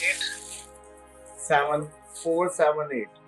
8 7 4 7 8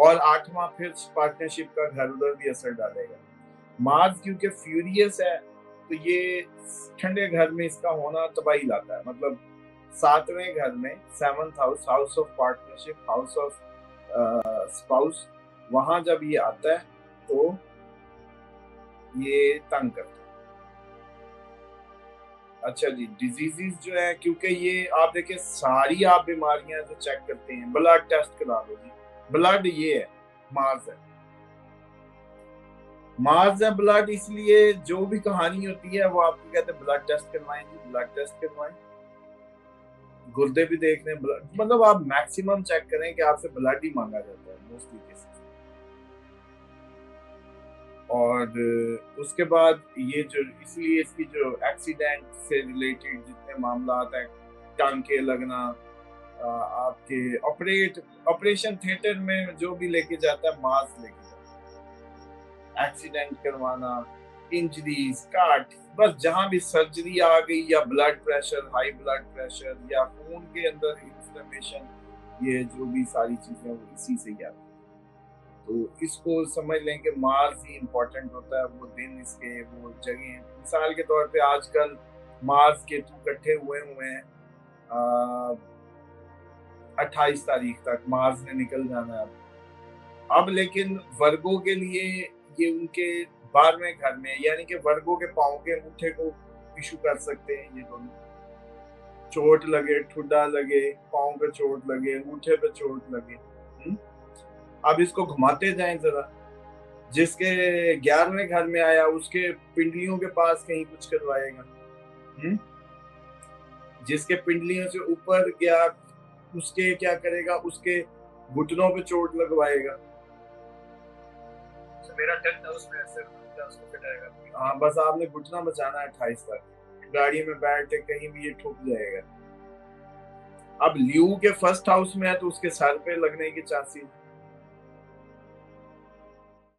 और 8वां फिर पार्टनरशिप का घर उधर भी असर डालेगा। मार्स क्योंकि फ्यूरियस है तो ये ठंडे घर में इसका होना तबाही लाता है। मतलब 7वें घर में 7th house, house of partnership, house of spouse, वहां जब ये आता है तो ये तंग करता है। अच्छा जी, डिजीजेस जो है, क्योंकि ये आप देखिए सारी आप बीमारियां जो चेक करते हैं, ब्लड टेस्ट करा लो जी, ब्लड ये है, मार्स है, मार्स है ब्लड, इसलिए जो भी कहानी होती है वो आपको कहते हैं ब्लड टेस्ट करवाएं जी, ब्लड टेस्ट करवाएं, गुर्दे भी देख लें, ब्लड, मतलब आप मैक्सिमम चेक करें कि आपसे ब्लड ही मांगा जाता है मोस्टली केसेस। और उसके बाद ये जो, इसलिए इसकी जो एक्सीडेंट से रिलेटेड जितने मामला हैं, टांके लगना, आपके ऑपरेशन थिएटर में जो भी लेके जाता है मार्स लेके जाता है, एक्सीडेंट करवाना, इंजरीज, काट, बस जहां भी सर्जरी आ गई या blood pressure, high blood pressure या खून के अंदर इन्फ्लेमेशन, ये जो भी सारी चीजें वो इसी से ही आती है। तो इसको समझ लें कि मार्स ही इम्पोर्टेंट होता है, वो दिन इसके, वो जगह। मिसाल के तौर पे आजकल मार्स के इकट्ठे हुए हैं 28 तारीख तक मार्स ने निकल जाना है अब लेकिन वर्गों के लिए ये उनके 12वें घर में, यानी कि वर्गों के पाँव के अंगूठे को इशू कर सकते हैं ये दोनों, चोट लगे, ठुड्डा लगे, पाँव पे चोट लगे, अंगूठे पे चोट लगे। अब इसको घुमाते जाएं जरा, जिसके 11वें घर में आया उसके पिंडलियों के पास कहीं कुछ करवाएगा, जिसके पिंडलियों से ऊपर गया उसके क्या करेगा, उसके घुटनों पे चोट लगवाएगा। तो मेरा 10th हाउस में ऐसे उसको फिट आएगा। हाँ, बस आपने घुटना बचाना है 28 तक, गाड़ी में बैठ के कहीं भी ये ठुक जाएगा। अब ल्यू के 1st हाउस में है तो उसके सर पे लगने की चांसेस